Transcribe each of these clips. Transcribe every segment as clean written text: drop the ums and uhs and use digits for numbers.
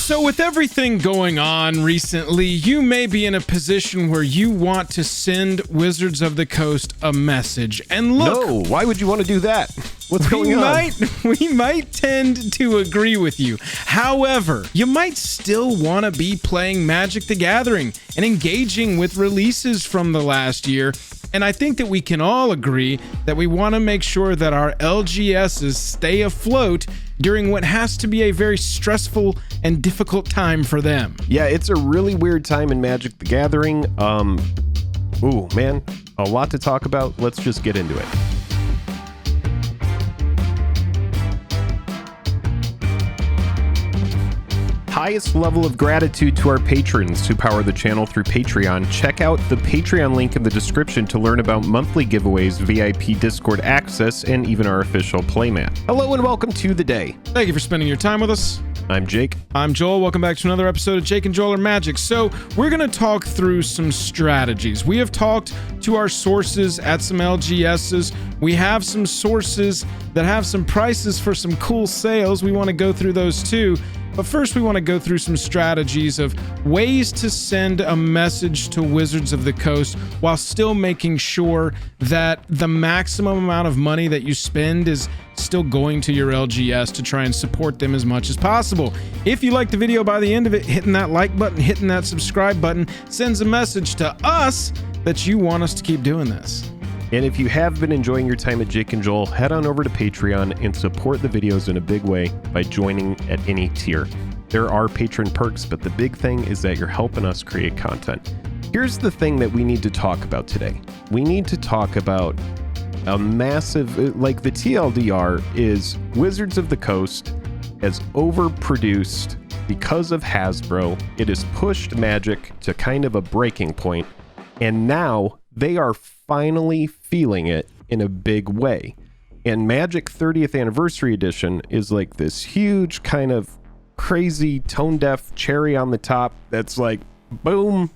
So with everything going on recently, you may be in a position where you want to send Wizards of the Coast a message. And look, no, why would you want to do that? What's going on? We might tend to agree with you. However, you might still want to be playing Magic the Gathering and engaging with releases from the last year. And I think that we can all agree that we want to make sure that our LGSs stay afloat during what has to be a very stressful and difficult time for them. Yeah, it's a really weird time in Magic the Gathering. Ooh, man, a lot to talk about. Let's just get into it. Highest level of gratitude to our patrons who power the channel through Patreon. Check out the Patreon link in the description to learn about monthly giveaways, VIP Discord access, and even our official playmat. Hello and welcome to the day. Thank you for spending your time with us. I'm Jake. I'm Joel. Welcome back to another episode of Jake and Joel Are Magic. So we're going to talk through some strategies. We have talked to our sources at some LGSs. We have some sources that have some prices for some cool sales. We want to go through those too. But first, we want to go through some strategies of ways to send a message to Wizards of the Coast while still making sure that the maximum amount of money that you spend is still going to your LGS to try and support them as much as possible. If you like the video, by the end of it, hitting that like button, hitting that subscribe button sends a message to us that you want us to keep doing this. And if you have been enjoying your time at Jake and Joel, head on over to Patreon and support the videos in a big way by joining at any tier. There are patron perks, but the big thing is that you're helping us create content. Here's the thing that we need to talk about today. We need to talk about a massive, like the TLDR is Wizards of the Coast has overproduced because of Hasbro. It has pushed Magic to kind of a breaking point, and now they are finally feeling it in a big way. And Magic 30th Anniversary Edition is like this huge kind of crazy tone-deaf cherry on the top that's like, boom,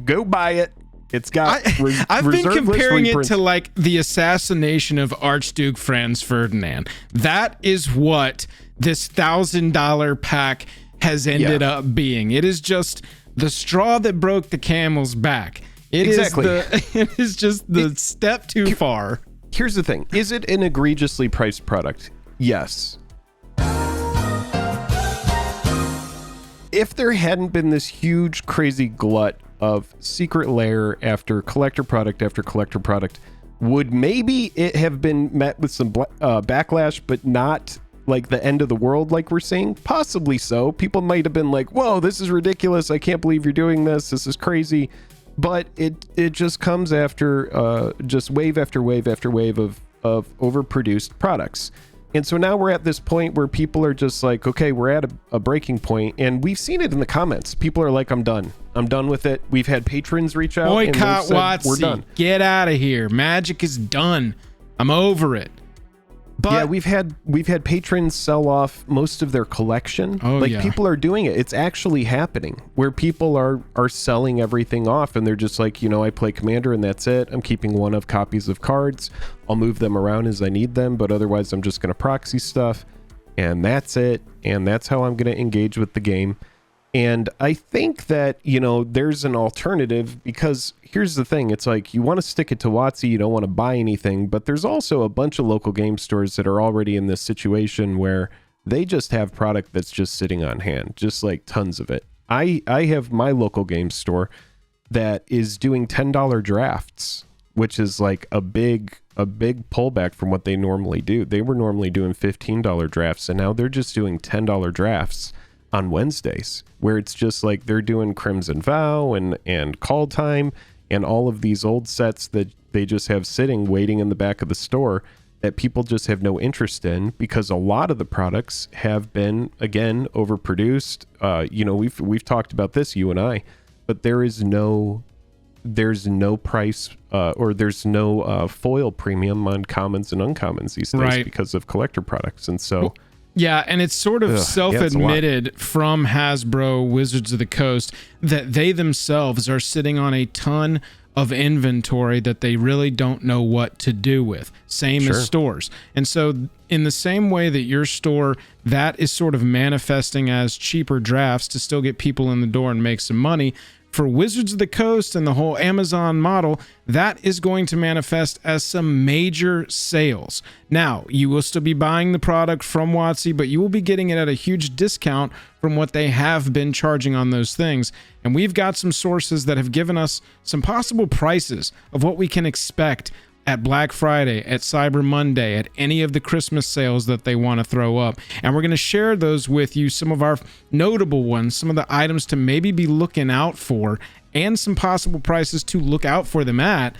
go buy it. It's got I've been comparing it to like the assassination of Archduke Franz Ferdinand. That is what this $1,000 pack has ended up being. It is just the straw that broke the camel's back. It is just the step too far. Here's the thing. Is it an egregiously priced product? Yes. If there hadn't been this huge, crazy glut of secret lair after collector product, would maybe it have been met with some backlash, but not like the end of the world like we're seeing? Possibly so. People might have been like, whoa, this is ridiculous. I can't believe you're doing this. This is crazy. But it just comes after just wave after wave after wave of overproduced products. And so now we're at this point where people are just like, okay, we're at a breaking point. And we've seen it in the comments. People are like, I'm done. I'm done with it. We've had patrons reach out. Boycott WOTC. We're done. Get out of here. Magic is done. I'm over it. But yeah, we've had patrons sell off most of their collection. People are doing it. It's actually happening where people are selling everything off, and they're just like, I play Commander and that's it. I'm keeping one of copies of cards. I'll move them around as I need them, but otherwise I'm just going to proxy stuff, and that's it. And that's how I'm going to engage with the game. And I think that, there's an alternative, because here's the thing. It's like, you want to stick it to WOTC, you don't want to buy anything, but there's also a bunch of local game stores that are already in this situation where they just have product that's just sitting on hand, just like tons of it. I have my local game store that is doing $10 drafts, which is like a big pullback from what they normally do. They were normally doing $15 drafts, and now they're just doing $10 drafts on Wednesdays, where it's just like they're doing Crimson Vow and Call Time and all of these old sets that they just have sitting waiting in the back of the store that people just have no interest in, because a lot of the products have been, again, overproduced. We've talked about this, you and I, but there's no price or there's no foil premium on commons and uncommons these days because of collector products. And so yeah, and it's sort of self-admitted from Hasbro, Wizards of the Coast, that they themselves are sitting on a ton of inventory that they really don't know what to do with. Same as stores. And so in the same way that your store, that is sort of manifesting as cheaper drafts to still get people in the door and make some money, for Wizards of the Coast and the whole Amazon model, that is going to manifest as some major sales. Now, you will still be buying the product from WOTC, but you will be getting it at a huge discount from what they have been charging on those things. And we've got some sources that have given us some possible prices of what we can expect at Black Friday, at Cyber Monday, at any of the Christmas sales that they want to throw up. And we're going to share those with you, some of our notable ones, some of the items to maybe be looking out for, and some possible prices to look out for them at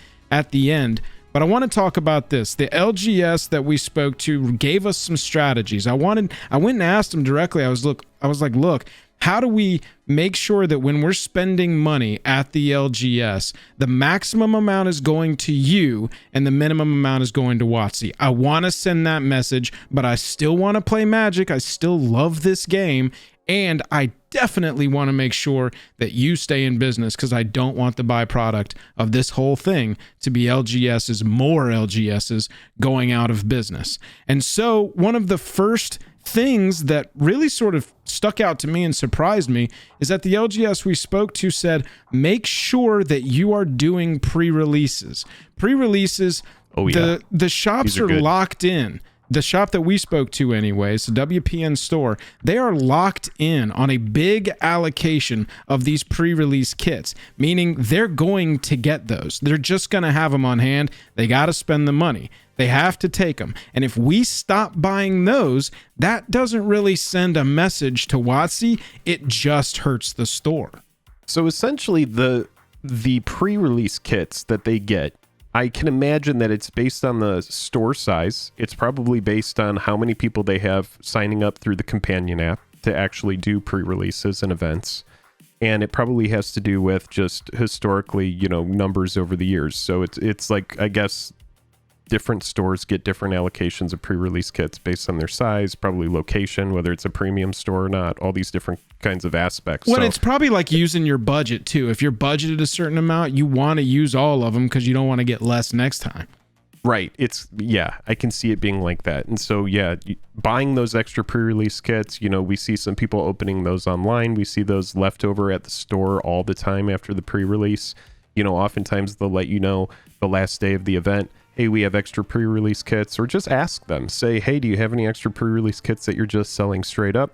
the end. But I want to talk about this. The LGS that we spoke to gave us some strategies. I went and asked them directly. I was like, look, how do we make sure that when we're spending money at the LGS, the maximum amount is going to you and the minimum amount is going to WOTC? I want to send that message, but I still want to play Magic. I still love this game. And I definitely want to make sure that you stay in business, because I don't want the byproduct of this whole thing to be more LGSs going out of business. And so one of the first things that really sort of stuck out to me and surprised me is that the LGS we spoke to said, make sure that you are doing pre-releases. Pre-releases, the shops are locked in. The shop that we spoke to anyways, the WPN store, they are locked in on a big allocation of these pre-release kits, meaning they're going to get those. They're just going to have them on hand. They got to spend the money. They have to take them. And if we stop buying those, that doesn't really send a message to WOTC. It just hurts the store. So essentially the pre-release kits that they get, I can imagine that it's based on the store size. It's probably based on how many people they have signing up through the companion app to actually do pre-releases and events. And it probably has to do with just historically, numbers over the years. So it's like, I guess, different stores get different allocations of pre-release kits based on their size, probably location, whether it's a premium store or not, all these different kinds of aspects. Well, it's probably like using your budget too. If you're budgeted a certain amount, you want to use all of them because you don't want to get less next time. Right. I can see it being like that. And so, buying those extra pre-release kits, we see some people opening those online. We see those left over at the store all the time after the pre-release. Oftentimes they'll let you know the last day of the event, hey, we have extra pre-release kits, or just ask them, say, hey, do you have any extra pre-release kits that you're just selling straight up?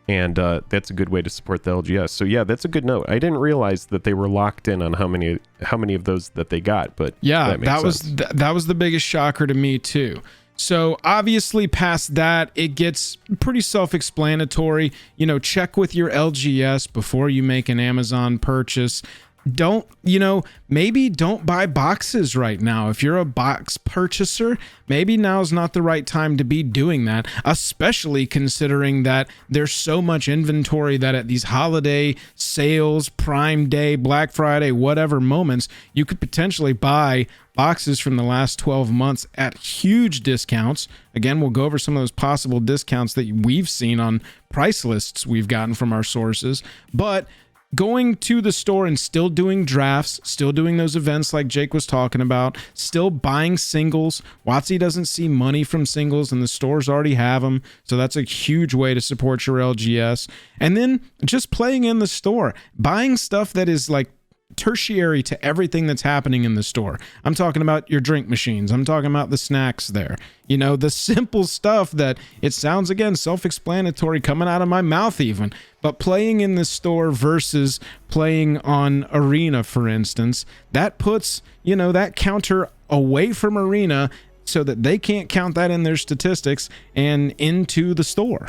And that's a good way to support the LGS. So that's a good note. I didn't realize that they were locked in on how many of those that they got, but that was the biggest shocker to me too. So obviously past that, it gets pretty self-explanatory. Check with your LGS before you make an Amazon purchase. Maybe don't buy boxes right now. If you're a box purchaser, maybe now's not the right time to be doing that, especially considering that there's so much inventory that at these holiday sales, Prime Day, Black Friday, whatever moments, you could potentially buy boxes from the last 12 months at huge discounts. Again, we'll go over some of those possible discounts that we've seen on price lists we've gotten from our sources, but going to the store and still doing drafts, still doing those events like Jake was talking about, still buying singles. WOTC doesn't see money from singles and the stores already have them. So that's a huge way to support your LGS. And then just playing in the store, buying stuff that is like tertiary to everything that's happening in the store. I'm talking about your drink machines. I'm talking about the snacks there. The simple stuff that it sounds, again, self-explanatory coming out of my mouth even, but playing in the store versus playing on Arena, for instance, that puts, that counter away from Arena so that they can't count that in their statistics and into the store.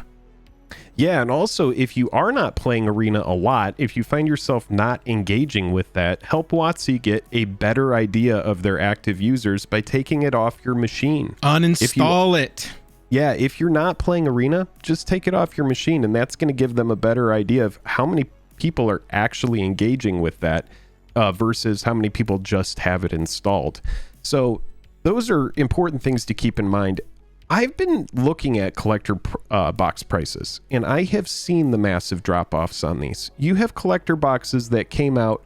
Yeah, and also, if you are not playing Arena a lot, if you find yourself not engaging with that, help WOTC get a better idea of their active users by taking it off your machine. Uninstall it. Yeah, if you're not playing Arena, just take it off your machine, and that's going to give them a better idea of how many people are actually engaging with that versus how many people just have it installed. So those are important things to keep in mind. I've been looking at collector box prices, and I have seen the massive drop-offs on these. You have collector boxes that came out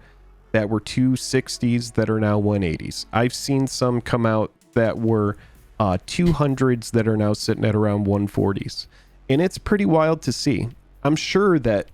that were 260s that are now 180s. I've seen some come out that were 200s that are now sitting at around 140s. And it's pretty wild to see. I'm sure that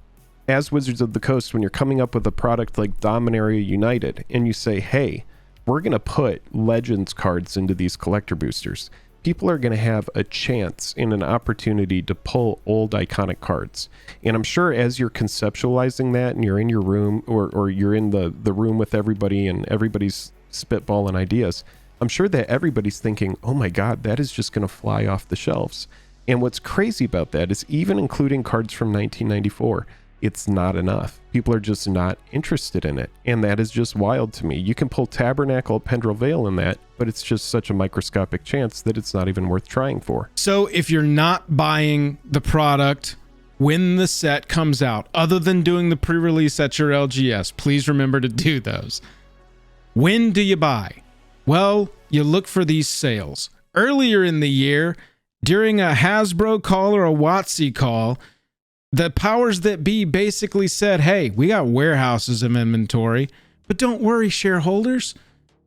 as Wizards of the Coast, when you're coming up with a product like Dominaria United and you say, hey, we're going to put Legends cards into these collector boosters, people are going to have a chance and an opportunity to pull old iconic cards. And I'm sure as you're conceptualizing that and you're in your room or you're in the room with everybody and everybody's spitballing ideas, I'm sure that everybody's thinking, oh my God, that is just going to fly off the shelves. And what's crazy about that is even including cards from 1994, it's not enough. People are just not interested in it. And that is just wild to me. You can pull Tabernacle, Pendrell Vale in that, but it's just such a microscopic chance that it's not even worth trying for. So if you're not buying the product when the set comes out, other than doing the pre-release at your LGS, please remember to do those. When do you buy? Well, you look for these sales. Earlier in the year, during a Hasbro call or a WOTC call, the powers that be basically said, hey, we got warehouses of inventory, but don't worry, shareholders.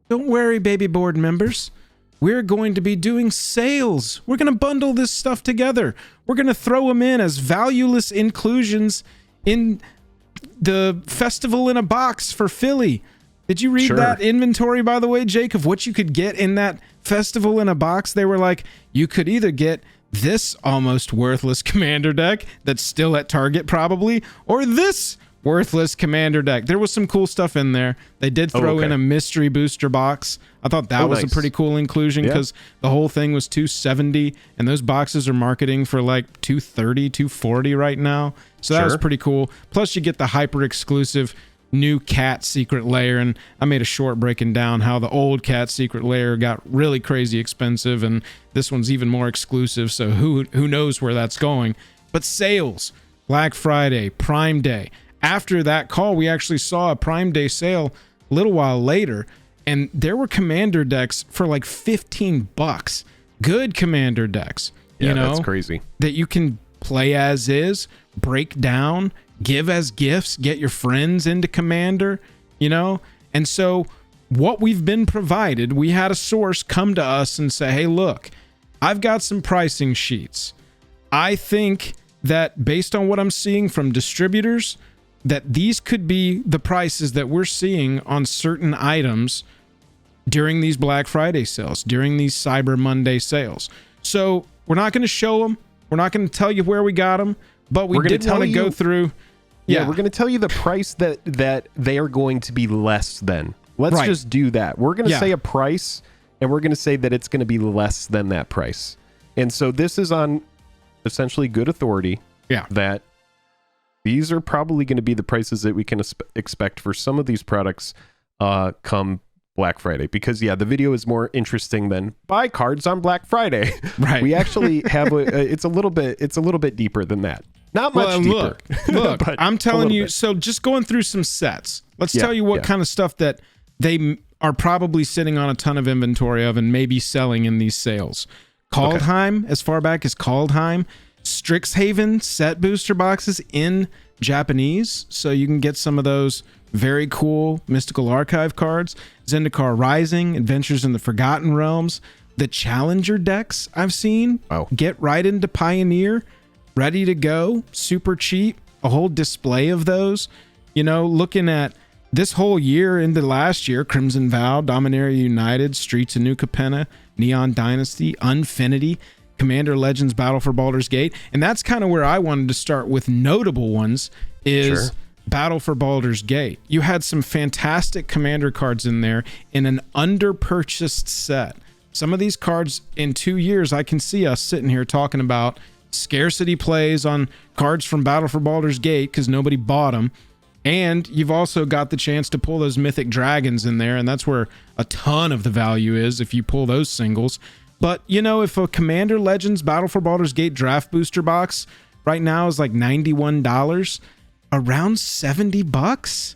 Don't worry, baby board members. We're going to be doing sales. We're going to bundle this stuff together. We're going to throw them in as valueless inclusions in the festival in a box for Philly. Did you read that inventory, by the way, Jake, of what you could get in that festival in a box? They were like, you could either get this almost worthless commander deck that's still at Target probably, or this worthless commander deck. There was some cool stuff in there. They did throw in a mystery booster box. I thought that was a pretty cool inclusion because the whole thing was $270 and those boxes are marketing for like $230, $240 right now. So that was pretty cool. Plus you get the hyper exclusive new cat secret lair, and I made a short breaking down how the old cat secret lair got really crazy expensive and this one's even more exclusive, so who knows where that's going. But sales, Black Friday, Prime Day. After that call, we actually saw a Prime Day sale a little while later, and there were commander decks for like $15. Good commander decks. Yeah, that's crazy. That you can play as is, break down, give as gifts, get your friends into Commander, you know? And so what we've been provided, we had a source come to us and say, hey, look, I've got some pricing sheets. I think that based on what I'm seeing from distributors, that these could be the prices that we're seeing on certain items during these Black Friday sales, during these Cyber Monday sales. So we're not going to show them. We're not going to tell you where we got them, but we did want to go through. Yeah, we're going to tell you the price that they are going to be less than. Let's just do that. We're going to say a price, and we're going to say that it's going to be less than that price. And so this is on essentially good authority that these are probably going to be the prices that we can expect for some of these products come Black Friday. Because, the video is more interesting than buy cards on Black Friday. Right. We actually have it's a little bit deeper than that. Not much deeper. Look, I'm telling you, so just going through some sets. Let's tell you what kind of stuff that they are probably sitting on a ton of inventory of and maybe selling in these sales. Kaldheim, as far back as Kaldheim. Strixhaven set booster boxes in Japanese, so you can get some of those very cool Mystical Archive cards. Zendikar Rising, Adventures in the Forgotten Realms. The Challenger decks I've seen. Get right into Pioneer. Ready to go, super cheap, a whole display of those. You know, looking at this whole year into last year, Crimson Vow, Dominaria United, Streets of New Capenna, Neon Dynasty, Unfinity, Commander Legends, Battle for Baldur's Gate. And that's kind of where I wanted to start with notable ones is Battle for Baldur's Gate. You had some fantastic Commander cards in there in an under-purchased set. Some of these cards in 2 years, I can see us sitting here talking about scarcity plays on cards from Battle for Baldur's Gate because nobody bought them. And you've also got the chance to pull those mythic dragons in there, and that's where a ton of the value is if you pull those singles. But, you know, if a Commander Legends Battle for Baldur's Gate draft booster box right now is like $91, around $70,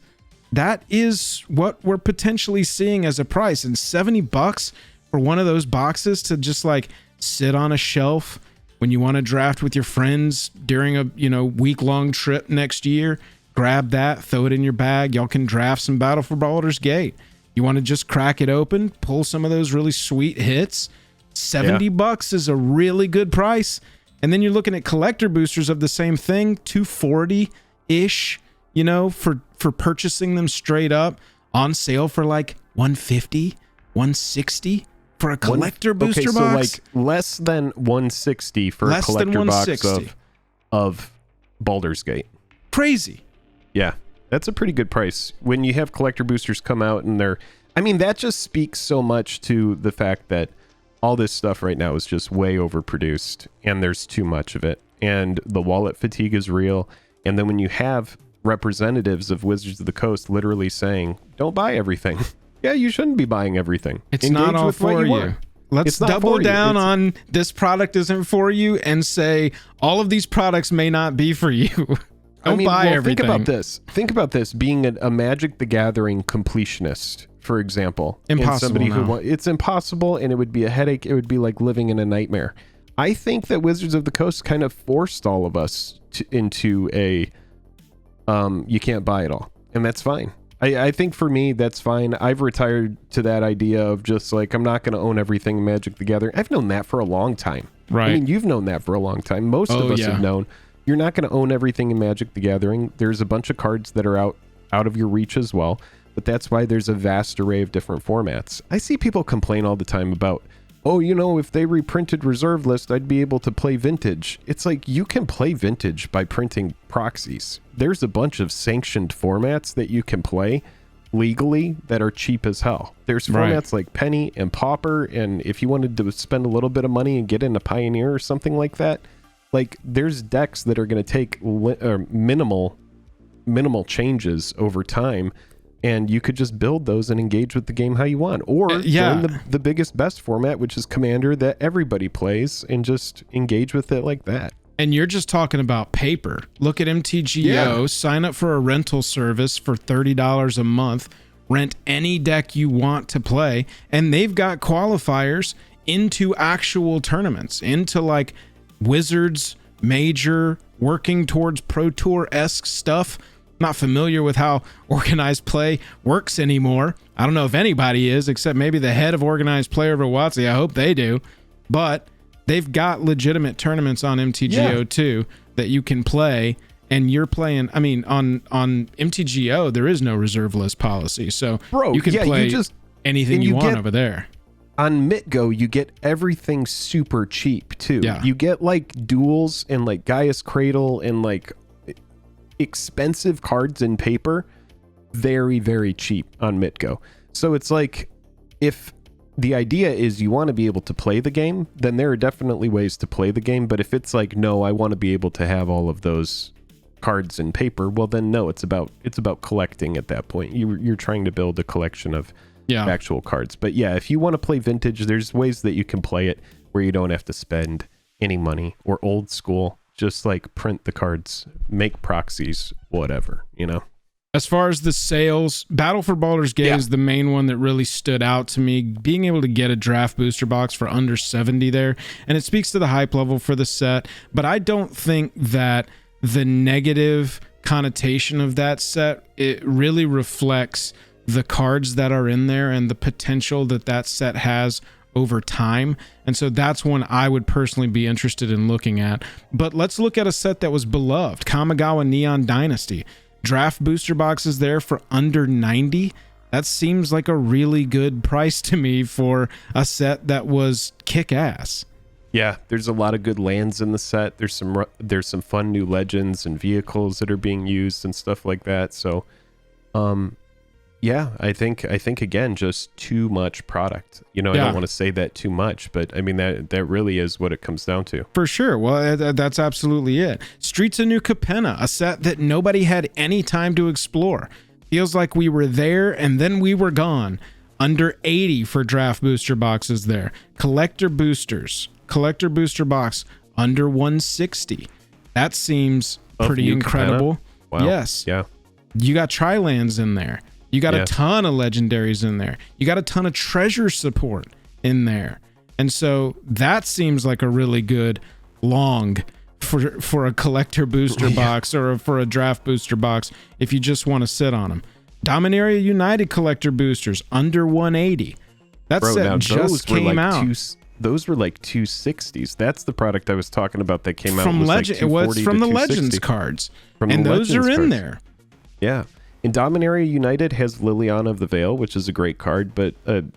that is what we're potentially seeing as a price. And $70 for one of those boxes to just like sit on a shelf when you want to draft with your friends during a, week-long trip next year, grab that, throw it in your bag. Y'all can draft some Battle for Baldur's Gate. You want to just crack it open, pull some of those really sweet hits. $70 is a really good price. And then you're looking at collector boosters of the same thing, $240-ish, you know, for purchasing them straight up, on sale for like $150, $160 for a collector booster box. So like less than $160 for a collector box of Baldur's Gate. Crazy. Yeah, that's a pretty good price. When you have collector boosters come out and that just speaks so much to the fact that all this stuff right now is just way overproduced and there's too much of it. And the wallet fatigue is real. And then when you have representatives of Wizards of the Coast literally saying, don't buy everything. Yeah, you shouldn't be buying everything. It's not all for you. Let's double down on this product isn't for you and say all of these products may not be for you. Don't buy everything. Think about this. Being a Magic the Gathering completionist, for example. Impossible. It's impossible, and it would be a headache. It would be like living in a nightmare. I think that Wizards of the Coast kind of forced all of us into a you can't buy it all, and that's fine. I think for me, that's fine. I've retired to that idea of just like, I'm not going to own everything in Magic the Gathering. I've known that for a long time. Right. I mean, you've known that for a long time. Most of us have known. You're not going to own everything in Magic the Gathering. There's a bunch of cards that are out of your reach as well, but that's why there's a vast array of different formats. I see people complain all the time about, oh, you know, if they reprinted Reserve List, I'd be able to play Vintage. It's like, you can play Vintage by printing proxies. There's a bunch of sanctioned formats that you can play legally that are cheap as hell. There's formats like Penny and Pauper, and if you wanted to spend a little bit of money and get into Pioneer or something like that, like, there's decks that are going to take minimal changes over time, and you could just build those and engage with the game how you want. Or join the biggest, best format, which is Commander, that everybody plays, and just engage with it like that. And you're just talking about paper. Look at MTGO, sign up for a rental service for $30 a month, rent any deck you want to play, and they've got qualifiers into actual tournaments, into like Wizards Major, working towards Pro Tour-esque stuff. Not familiar with how organized play works anymore. I don't know if anybody is, except maybe the head of organized play over WOTC. I hope they do. But they've got legitimate tournaments on MTGO too that you can play, and you're playing. I mean, on MTGO there is no reserve list policy, so you can play anything you want over there. On MitGo, you get everything super cheap too. Yeah. You get like duels and like Gaia's Cradle and like expensive cards in paper very, very cheap on MitGo. So it's like, if the idea is you want to be able to play the game, then there are definitely ways to play the game. But if it's like, no, I want to be able to have all of those cards in paper, well then no, it's about collecting at that point. You're trying to build a collection of actual cards. But yeah, if you want to play Vintage, there's ways that you can play it where you don't have to spend any money, or old school, just like print the cards, make proxies, whatever, you know. As far as the sales, Battle for Baldur's Gate is the main one that really stood out to me. Being able to get a draft booster box for under $70 there, and it speaks to the hype level for the set, but I don't think that the negative connotation of that set, it really reflects the cards that are in there and the potential that set has over time. And so that's one I would personally be interested in looking at. But let's look at a set that was beloved, Kamigawa Neon Dynasty. Draft booster boxes there for under $90. That seems like a really good price to me for a set that was kick-ass. Yeah, there's a lot of good lands in the set. There's some fun new legends and vehicles that are being used and stuff like that. So yeah, I think again, just too much product. You know, I don't want to say that too much, but I mean that really is what it comes down to. For sure. Well, that's absolutely it. Streets of New Capenna, a set that nobody had any time to explore. Feels like we were there and then we were gone. Under $80 for draft booster boxes there. Collector booster box under $160. That seems pretty incredible. Wow. Yes. Yeah. You got Tri-Lands in there. You got a ton of legendaries in there. You got a ton of treasure support in there. And so that seems like a really good long for a collector booster box or for a draft booster box if you just want to sit on them. Dominaria United collector boosters under 180. That set just came out. Those were like 260s. That's the product I was talking about that came out. From Legend, it was from the Legends cards, and those are in there. Yeah. And Dominaria United has Liliana of the Veil, which is a great card, but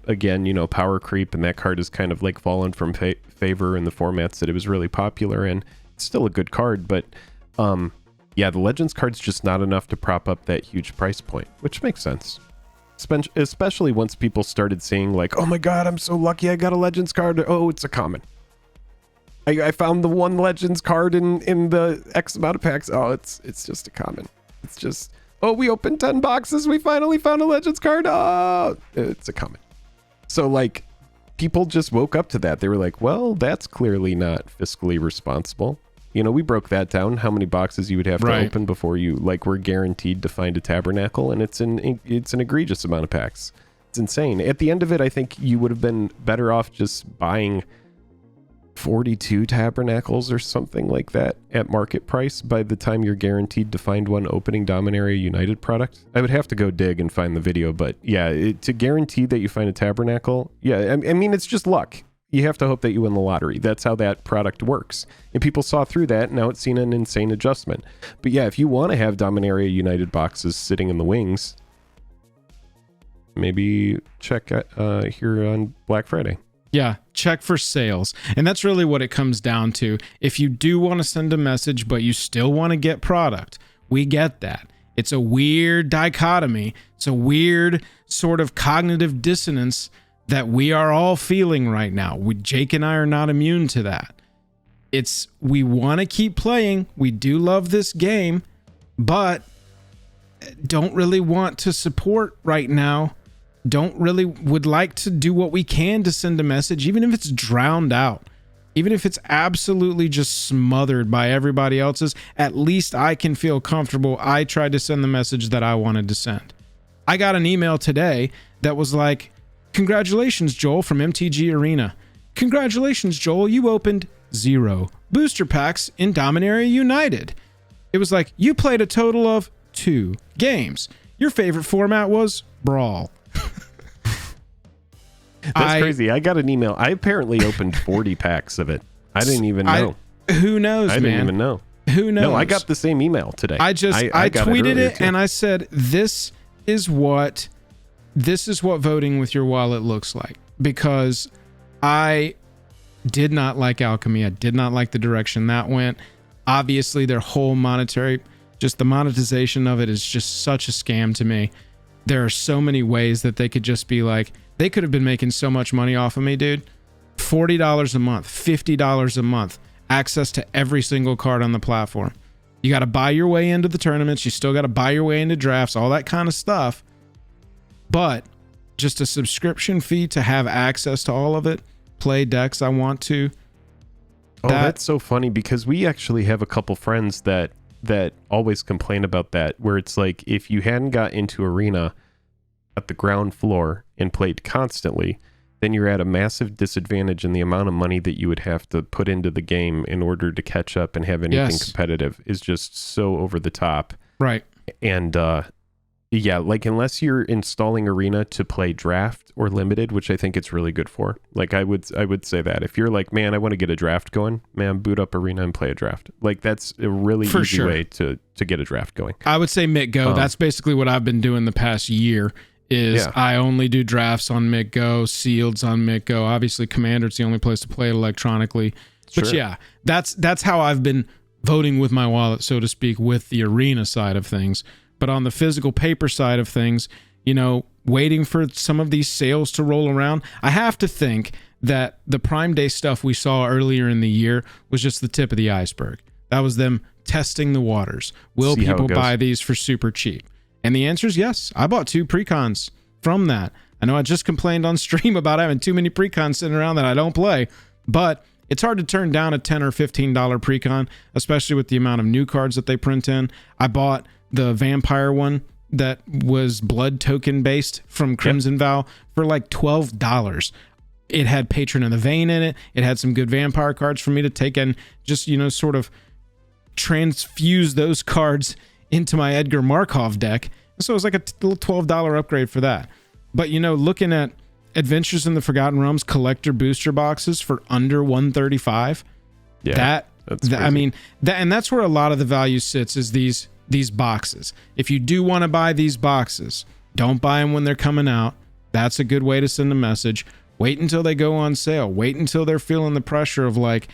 again, you know, power creep, and that card has kind of like fallen from favor in the formats that it was really popular in. It's still a good card, but yeah, the Legends card's just not enough to prop up that huge price point, which makes sense. Especially once people started saying like, oh my god, I'm so lucky I got a Legends card. Oh, it's a common. I found the one Legends card in the X amount of packs. Oh, it's just a common. It's just, oh, we opened 10 boxes. We finally found a Legends card. Oh, it's a common. So like people just woke up to that. They were like, well, that's clearly not fiscally responsible. You know, we broke that down, how many boxes you would have to open before you like were guaranteed to find a tabernacle, and it's an egregious amount of packs. It's insane. At the end of it, I think you would have been better off just buying 42 tabernacles or something like that at market price by the time you're guaranteed to find one opening Dominaria United product. I would have to go dig and find the video, but yeah, to guarantee that you find a tabernacle, yeah, I mean, it's just luck. You have to hope that you win the lottery. That's how that product works. And people saw through that. Now it's seen an insane adjustment. But yeah, if you want to have Dominaria United boxes sitting in the wings, maybe check here on Black Friday. Yeah, check for sales. And that's really what it comes down to. If you do want to send a message, but you still want to get product, we get that. It's a weird dichotomy. It's a weird sort of cognitive dissonance that we are all feeling right now. Jake and I are not immune to that. We want to keep playing. We do love this game, but don't really want to support right now. Would like to do what we can to send a message, even if it's drowned out, even if it's absolutely just smothered by everybody else's. At least I can feel comfortable. I tried to send the message that I wanted to send. I got an email today that was like, congratulations, Joel, from MTG Arena. Congratulations, Joel, you opened 0 booster packs in Dominaria United. It was like, you played a total of 2 games. Your favorite format was Brawl. That's crazy. I got an email. I apparently opened 40 packs of it. I didn't even know. Who knows, man? I didn't even know. Who knows? No, I got the same email today. I tweeted it and I said, this is what voting with your wallet looks like, because I did not like Alchemy. I did not like the direction that went. Obviously, their whole just the monetization of it is just such a scam to me. There are so many ways that they could just be like, they could have been making so much money off of me, dude. $40 a month, $50 a month, access to every single card on the platform. You got to buy your way into the tournaments. You still got to buy your way into drafts, all that kind of stuff. But just a subscription fee to have access to all of it, play decks I want to. That's so funny, because we actually have a couple friends that always complain about that, where it's like, if you hadn't got into Arena at the ground floor and played constantly, then you're at a massive disadvantage in the amount of money that you would have to put into the game in order to catch up and have anything competitive is just so over the top. Right. And yeah, like unless you're installing Arena to play draft or limited, which I think it's really good for. Like I would say that if you're like, man, I want to get a draft going, man, boot up Arena and play a draft. Like that's a really easy way to get a draft going. I would say MitGo. That's basically what I've been doing the past year. I only do drafts on MitGo, sealeds on MitGo. Obviously, Commander, it's the only place to play it electronically. But yeah, that's how I've been voting with my wallet, so to speak, with the Arena side of things. But on the physical paper side of things, you know, waiting for some of these sales to roll around, I have to think that the Prime Day stuff we saw earlier in the year was just the tip of the iceberg. That was them testing the waters. Will people buy these for super cheap? And the answer is yes. I bought 2 precons from that. I know I just complained on stream about having too many precons sitting around that I don't play, but it's hard to turn down a $10 or $15 precon, especially with the amount of new cards that they print in. I bought the vampire one that was blood token based from Crimson Vow for like $12. It had Patron of the Vein in it. It had some good vampire cards for me to take and just, you know, sort of transfuse those cards into my Edgar Markov deck. So it was like a little $12 upgrade for that. But, you know, looking at Adventures in the Forgotten Realms collector booster boxes for under $135, I mean, and that's where a lot of the value sits, is these boxes. If you do want to buy these boxes, don't buy them when they're coming out. That's a good way to send a message. Wait until they go on sale. Wait until they're feeling the pressure of like,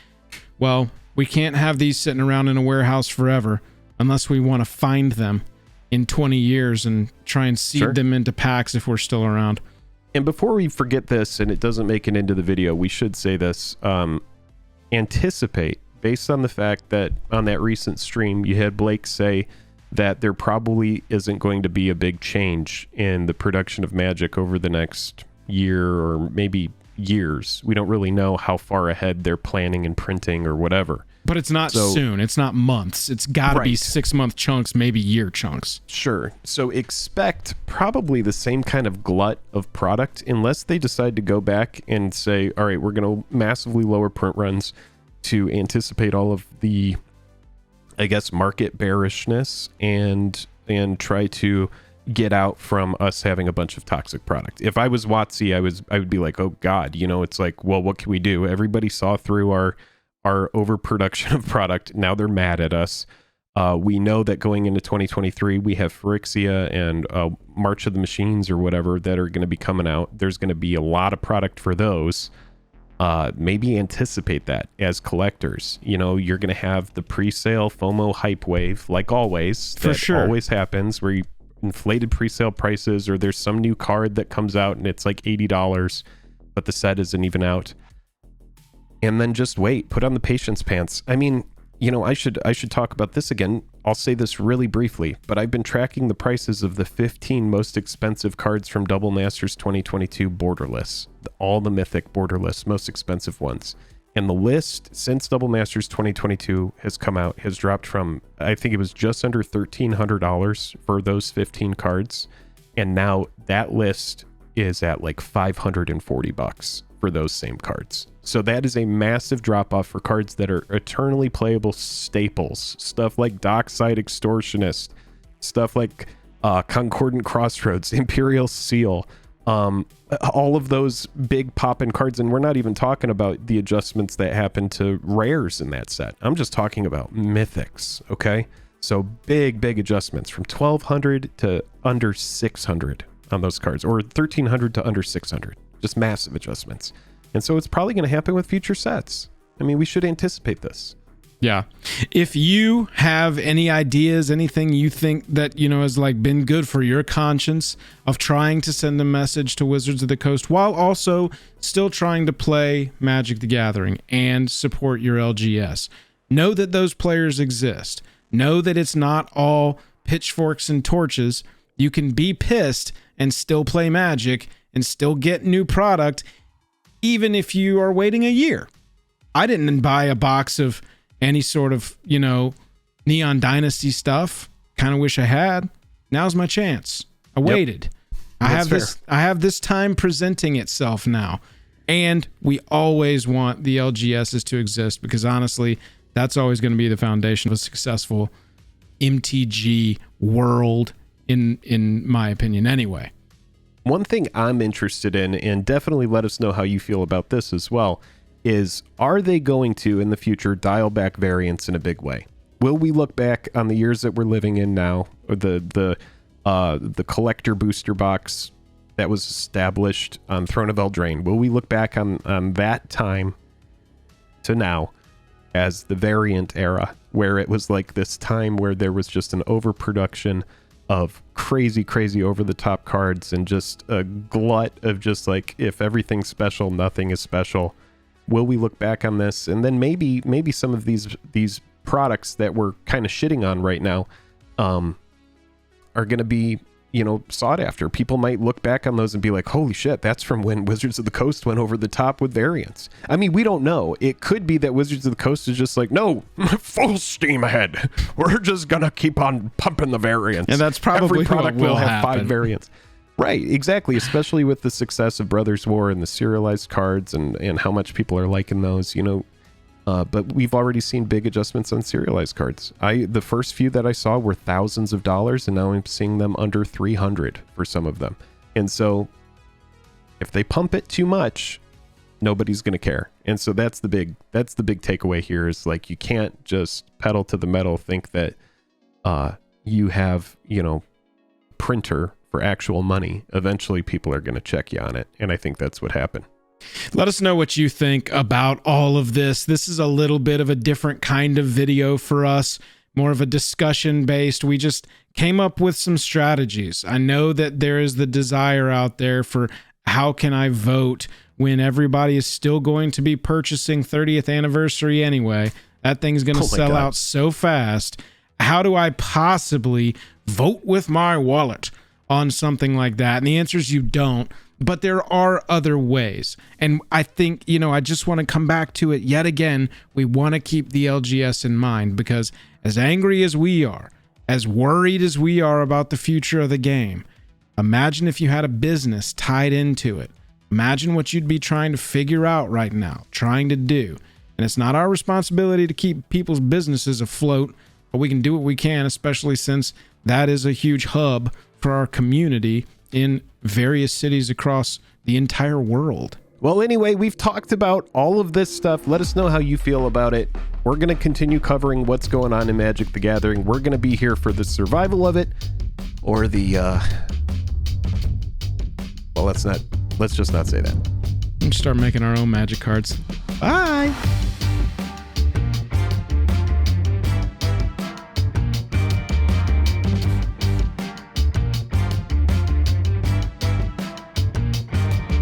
well, we can't have these sitting around in a warehouse forever unless we want to find them in 20 years and try and seed them into packs if we're still around. And before we forget this, and it doesn't make it into the video, we should say this. Anticipate, based on the fact that on that recent stream, you had Blake say that there probably isn't going to be a big change in the production of Magic over the next year or maybe years. We don't really know how far ahead they're planning and printing or whatever. But it's not soon. It's not months. It's got to be 6-month chunks, maybe year chunks. Sure. So expect probably the same kind of glut of product unless they decide to go back and say, all right, we're going to massively lower print runs to anticipate all of the, I guess, market bearishness and try to get out from us having a bunch of toxic product. If I was WOTC, I would be like, oh God, you know, it's like, well, what can we do? Everybody saw through our overproduction of product. Now they're mad at us. We know that going into 2023, we have Phyrexia and March of the Machines or whatever that are going to be coming out. There's going to be a lot of product for those. Maybe anticipate that as collectors. You know, you're going to have the pre-sale FOMO hype wave, like always. For sure. Always happens, where you inflated pre-sale prices, or there's some new card that comes out and it's like $80, but the set isn't even out. And then just wait, put on the patience pants. I mean, you know, I should talk about this again. I'll say this really briefly, but I've been tracking the prices of the 15 most expensive cards from Double Masters 2022 borderless. All the mythic borderless, most expensive ones. And the list since Double Masters 2022 has come out has dropped from, I think it was just under $1,300 for those 15 cards. And now that list is at like $540 for those same cards. So that is a massive drop off for cards that are eternally playable staples. Stuff like Dockside Extortionist, stuff like Concordant Crossroads, Imperial Seal, all of those big poppin' cards. And we're not even talking about the adjustments that happen to rares in that set. I'm just talking about mythics, okay? So big adjustments from 1,200 to under 600 on those cards, or 1,300 to under 600. Just massive adjustments. And so it's probably going to happen with future sets. I mean, we should anticipate this. Yeah. If you have any ideas, anything you think that, you know, has like been good for your conscience of trying to send a message to Wizards of the Coast while also still trying to play Magic the Gathering and support your LGS, know that those players exist. Know that it's not all pitchforks and torches. You can be pissed and still play Magic and still get new product, even if you are waiting a year. I didn't buy a box of any sort of, you know, Neon Dynasty stuff. Kind of wish I had. Now's my chance. I waited. I have this time presenting itself now. And we always want the LGSs to exist, because honestly, that's always going to be the foundation of a successful MTG world, in my opinion anyway. One thing I'm interested in, and definitely let us know how you feel about this as well, is are they going to, in the future, dial back variants in a big way? Will we look back on the years that we're living in now, or the collector booster box that was established on Throne of Eldraine? Will we look back on that time to now as the variant era, where it was like this time where there was just an overproduction of crazy over-the-top cards and just a glut of just like, if everything's special, nothing is special? Will we look back on this? And then maybe some of these products that we're kind of shitting on right now are going to be, you know, sought after. People might look back on those and be like, holy shit, that's from when Wizards of the Coast went over the top with variants. I mean, we don't know. It could be that Wizards of the Coast is just like, no, full steam ahead. We're just going to keep on pumping the variants. And that's probably every product will have happen. 5 variants. Right, exactly. Especially with the success of Brothers War and the serialized cards and how much people are liking those, you know. But we've already seen big adjustments on serialized cards. The first few that I saw were thousands of dollars, and now I'm seeing them under 300 for some of them. And so if they pump it too much, nobody's going to care. And so that's the big takeaway here, is like, you can't just pedal to the metal, think that you have, printer for actual money. Eventually people are going to check you on it. And I think that's what happened. Let us know what you think about all of this. This is a little bit of a different kind of video for us, more of a discussion based. We just came up with some strategies. I know that there is the desire out there for how can I vote when everybody is still going to be purchasing 30th anniversary anyway. That thing's going to sell out so fast. How do I possibly vote with my wallet on something like that? And the answer is you don't. But there are other ways. And I think, I just want to come back to it yet again. We want to keep the LGS in mind, because as angry as we are, as worried as we are about the future of the game, imagine if you had a business tied into it. Imagine what you'd be trying to figure out right now, trying to do. And it's not our responsibility to keep people's businesses afloat, but we can do what we can, especially since that is a huge hub for our community in various cities across the entire world. Well, anyway, we've talked about all of this stuff. Let us know how you feel about it. We're going to continue covering what's going on in Magic the Gathering. We're going to be here for the survival of it, or the let's just not say that. We can start making our own Magic cards. Bye.